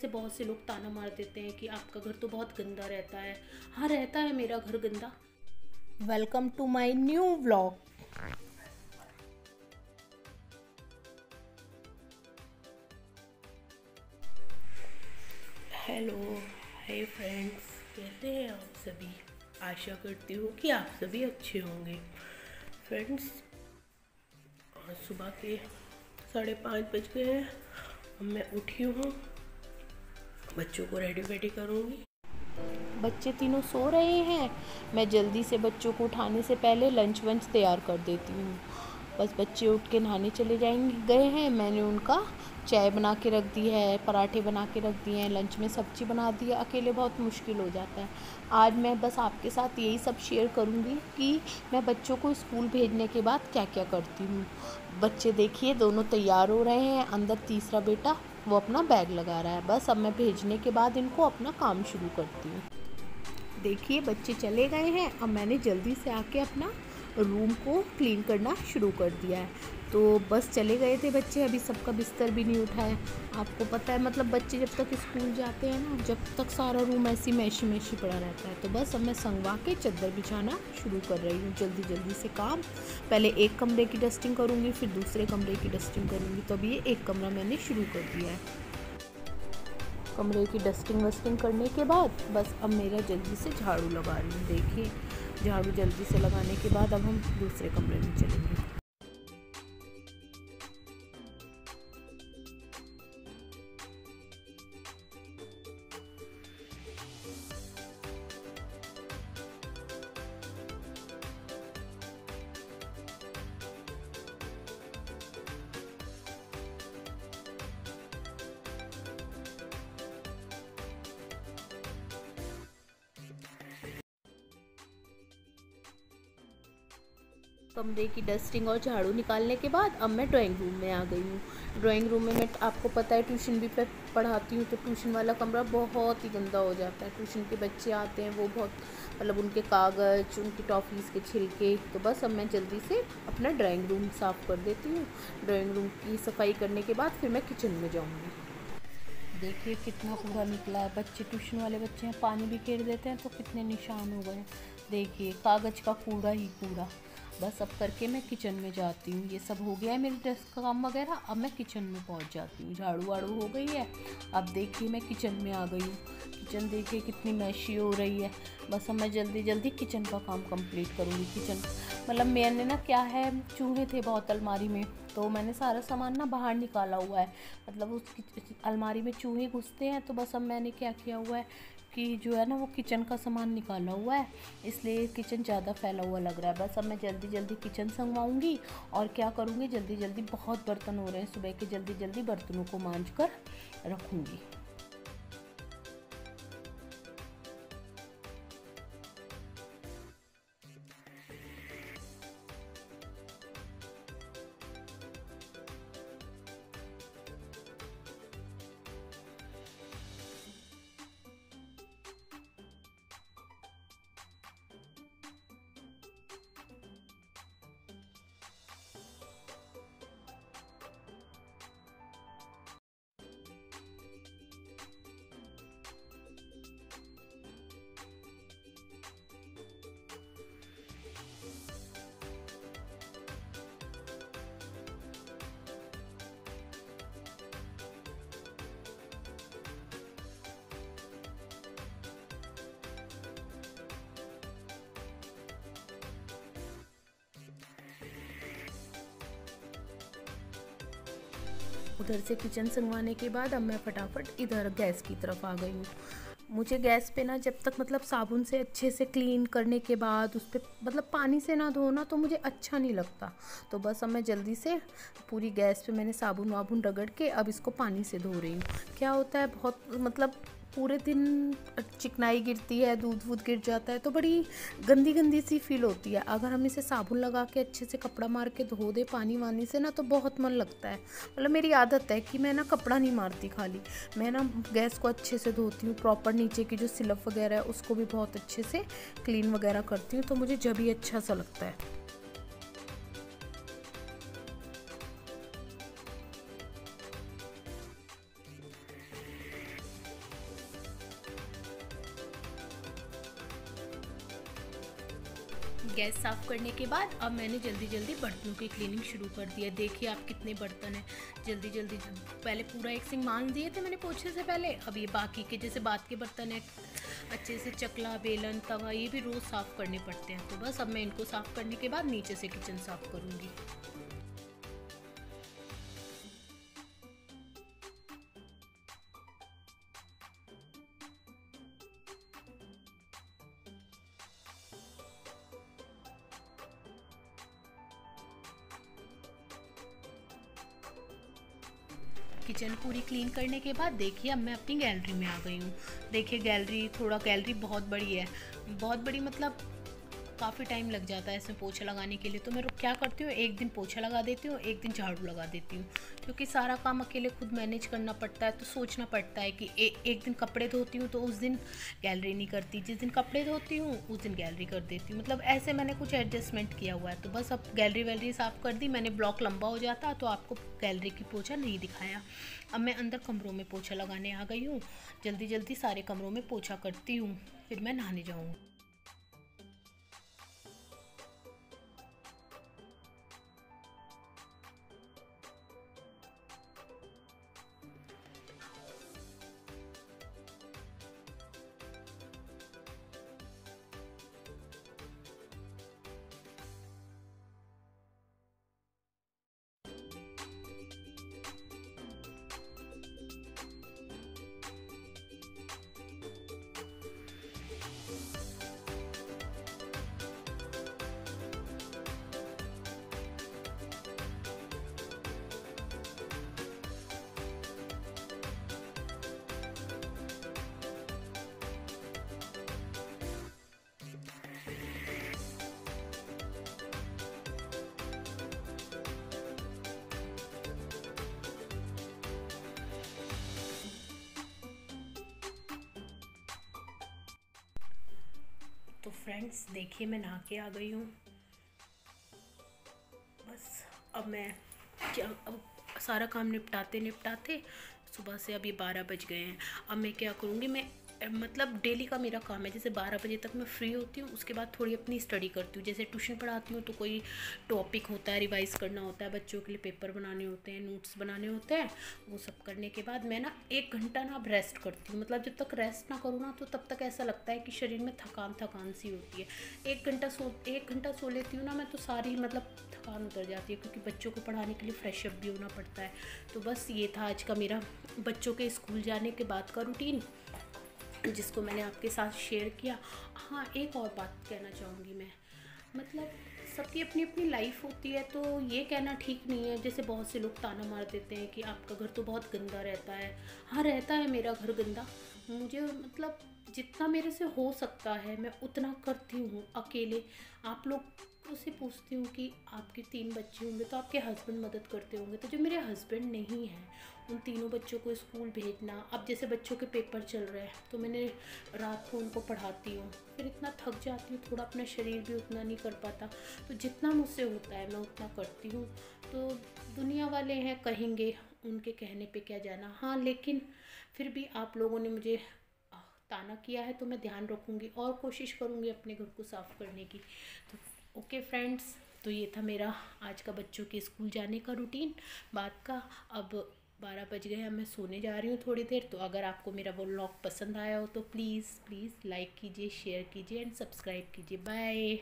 से बहुत से लोग ताना मार देते हैं कि आपका घर तो बहुत गंदा रहता है। हाँ, रहता है मेरा घर गंदा। Welcome to my new vlog. Hello, hi friends, कैसे हैं आप सभी। आशा करती हूँ कि आप सभी अच्छे होंगे। फ्रेंड्स, आज सुबह के 5:30 बज गए हैं। अब मैं उठी हूँ, बच्चों को रेडी वेडी करूँगी। बच्चे तीनों सो रहे हैं। मैं जल्दी से बच्चों को उठाने से पहले लंच वंच तैयार कर देती हूँ। बस बच्चे उठ के नहाने चले गए हैं। मैंने उनका चाय बना के रख दी है, पराठे बना के रख दिए हैं, लंच में सब्जी बना दी है। अकेले बहुत मुश्किल हो जाता है। आज मैं बस आपके साथ यही सब शेयर करूँगी कि मैं बच्चों को स्कूल भेजने के बाद क्या क्या करती हूँ। बच्चे देखिए दोनों तैयार हो रहे हैं। अंदर तीसरा बेटा वो अपना बैग लगा रहा है। बस अब मैं भेजने के बाद इनको अपना काम शुरू करती हूँ। देखिए बच्चे चले गए हैं। अब मैंने जल्दी से आके अपना रूम को क्लीन करना शुरू कर दिया है। तो बस चले गए थे बच्चे, अभी सबका बिस्तर भी नहीं उठा है। आपको पता है मतलब बच्चे जब तक स्कूल जाते हैं ना, जब तक सारा रूम ऐसी मैशी पड़ा रहता है। तो बस अब मैं संगवा के चादर बिछाना शुरू कर रही हूँ जल्दी जल्दी से काम। पहले एक कमरे की डस्टिंग करूँगी, फिर दूसरे कमरे की डस्टिंग करूँगी। तो अभी ये एक कमरा मैंने शुरू कर दिया है। कमरे की डस्टिंग वस्टिंग करने के बाद बस अब मेरा जल्दी से झाड़ू लगा रही हूँ। देखिए झाड़ू जल्दी से लगाने के बाद अब हम दूसरे कमरे में चलेंगे। कमरे की डस्टिंग और झाड़ू निकालने के बाद अब मैं ड्राइंग रूम में आ गई हूँ। ड्राइंग रूम में मैं आपको पता है ट्यूशन भी पढ़ाती हूँ, तो ट्यूशन वाला कमरा बहुत ही गंदा हो जाता है। ट्यूशन के बच्चे आते हैं, वो बहुत मतलब उनके कागज़, उनकी टॉफ़ीज़ के छिलके। तो बस अब मैं जल्दी से अपना ड्राइंग रूम साफ़ कर देती हूँ। ड्राइंग रूम की सफाई करने के बाद फिर मैं किचन में जाऊँगी। देखिए कितना कूड़ा निकला है। बच्चे ट्यूशन वाले बच्चे हैं, पानी भी फेर देते हैं तो कितने निशान हो गए। देखिए कागज़ का कूड़ा ही कूड़ा। बस अब करके मैं किचन में जाती हूँ। ये सब हो गया है मेरे डेस्क का काम वगैरह। अब मैं किचन में पहुँच जाती हूँ। झाड़ू वाड़ू हो गई है। अब देखिए मैं किचन में आ गई हूँ। किचन देखिए कितनी मैशी हो रही है। बस अब मैं जल्दी जल्दी किचन का काम कंप्लीट करूँगी। किचन मतलब मैंने ना क्या है, चूहे थे बहुत अलमारी में, तो मैंने सारा सामान ना बाहर निकाला हुआ है। मतलब उस अलमारी में चूहे घुसते हैं। तो बस अब मैंने क्या किया हुआ है कि जो है ना वो किचन का सामान निकाला हुआ है, इसलिए किचन ज़्यादा फैला हुआ लग रहा है। बस अब मैं जल्दी जल्दी किचन संगवाऊँगी और क्या करूँगी, जल्दी जल्दी बहुत बर्तन हो रहे हैं सुबह के, जल्दी जल्दी बर्तनों को मांज कर रखूँगी। उधर से किचन संगवाने के बाद अब मैं फटाफट इधर गैस की तरफ आ गई हूँ। मुझे गैस पे ना जब तक मतलब साबुन से अच्छे से क्लीन करने के बाद उस पर मतलब पानी से ना धोना तो मुझे अच्छा नहीं लगता। तो बस अब मैं जल्दी से पूरी गैस पे मैंने साबुन वाबुन रगड़ के अब इसको पानी से धो रही हूँ। क्या होता है बहुत मतलब पूरे दिन चिकनाई गिरती है, दूध वूध गिर जाता है, तो बड़ी गंदी गंदी सी फील होती है। अगर हम इसे साबुन लगा के अच्छे से कपड़ा मार के धो दे पानी वानी से ना, तो बहुत मन लगता है। मतलब मेरी आदत है कि मैं ना कपड़ा नहीं मारती, खाली मैं ना गैस को अच्छे से धोती हूँ। प्रॉपर नीचे की जो सिलप वगैरह है उसको भी बहुत अच्छे से क्लीन वगैरह करती हूँ, तो मुझे जब भी अच्छा सा लगता है। गैस साफ़ करने के बाद अब मैंने जल्दी जल्दी बर्तनों की क्लीनिंग शुरू कर दिया। देखिए आप कितने बर्तन हैं, जल्दी जल्दी पहले पूरा एक सिंक मान दिए थे मैंने पोछे से पहले। अब ये बाकी के जैसे बात के बर्तन है अच्छे से, चकला, बेलन, तवा, ये भी रोज़ साफ़ करने पड़ते हैं। तो बस अब मैं इनको साफ़ करने के बाद नीचे से किचन साफ़ करूँगी। किचन पूरी क्लीन करने के बाद देखिए अब मैं अपनी गैलरी में आ गई हूँ। देखिए गैलरी बहुत बड़ी है, बहुत बड़ी मतलब काफ़ी टाइम लग जाता है इसमें पोछा लगाने के लिए। तो मैं क्या करती हूँ, एक दिन पोछा लगा देती हूँ, एक दिन झाड़ू लगा देती हूँ, क्योंकि सारा काम अकेले खुद मैनेज करना पड़ता है। तो सोचना पड़ता है कि एक दिन कपड़े धोती हूँ तो उस दिन गैलरी नहीं करती, जिस दिन कपड़े धोती हूँ उस दिन गैलरी कर देती हूँ। मतलब ऐसे मैंने कुछ एडजस्टमेंट किया हुआ है। तो बस अब गैलरी वैलरी साफ़ कर दी मैंने। ब्लॉक लंबा हो जाता तो आपको गैलरी की पोछा नहीं दिखाया। अब मैं अंदर कमरों में पोछा लगाने आ गई हूँ। जल्दी जल्दी सारे कमरों में पोछा करती हूँ, फिर मैं नहाने जाऊँगी। तो फ्रेंड्स देखिए मैं नहा के आ गई हूँ। बस अब मैं अब सारा काम निपटाते सुबह से अब ये 12 बज गए हैं। अब मैं क्या करूँगी, मैं मतलब डेली का मेरा काम है, जैसे 12 बजे तक मैं फ्री होती हूँ, उसके बाद थोड़ी अपनी स्टडी करती हूँ। जैसे ट्यूशन पढ़ाती हूँ तो कोई टॉपिक होता है, रिवाइज़ करना होता है, बच्चों के लिए पेपर बनाने होते हैं, नोट्स बनाने होते हैं। वो सब करने के बाद मैं ना 1 घंटा ना अब रेस्ट करती हूँ। मतलब जब तक रेस्ट ना करूँ ना तो तब तक ऐसा लगता है कि शरीर में थकान सी होती है। 1 घंटा सो लेती हूँ ना मैं, तो सारी मतलब थकान उतर जाती है, क्योंकि बच्चों को पढ़ाने के लिए फ्रेशअप भी होना पड़ता है। तो बस ये था आज का मेरा बच्चों के स्कूल जाने के बाद का रूटीन, जिसको मैंने आपके साथ शेयर किया। हाँ, एक और बात कहना चाहूँगी मैं, मतलब सबकी अपनी अपनी लाइफ होती है, तो ये कहना ठीक नहीं है। जैसे बहुत से लोग ताना मार देते हैं कि आपका घर तो बहुत गंदा रहता है। हाँ, रहता है मेरा घर गंदा। मुझे मतलब जितना मेरे से हो सकता है मैं उतना करती हूँ अकेले। आप लोग से पूछती हूँ कि आपके 3 बच्चे होंगे तो आपके हस्बैंड मदद करते होंगे। तो जो मेरे हस्बैंड नहीं हैं, उन तीनों बच्चों को स्कूल भेजना, अब जैसे बच्चों के पेपर चल रहे हैं तो मैंने रात को उनको पढ़ाती हूँ, फिर इतना थक जाती हूँ, थोड़ा अपना शरीर भी उतना नहीं कर पाता। तो जितना मुझसे होता है मैं उतना करती हूँ। तो दुनिया वाले हैं, कहेंगे, उनके कहने पे क्या जाना। हाँ, लेकिन फिर भी आप लोगों ने मुझे ताना किया है तो मैं ध्यान रखूँगी और कोशिश करूँगी अपने घर को साफ़ करने की। तो ओके फ्रेंड्स, तो ये था मेरा आज का बच्चों के स्कूल जाने का रूटीन बात का। अब 12 बज गए हैं, मैं सोने जा रही हूँ थोड़ी देर। तो अगर आपको मेरा वो व्लॉग पसंद आया हो तो प्लीज़ लाइक कीजिए, शेयर कीजिए एंड सब्सक्राइब कीजिए। बाय।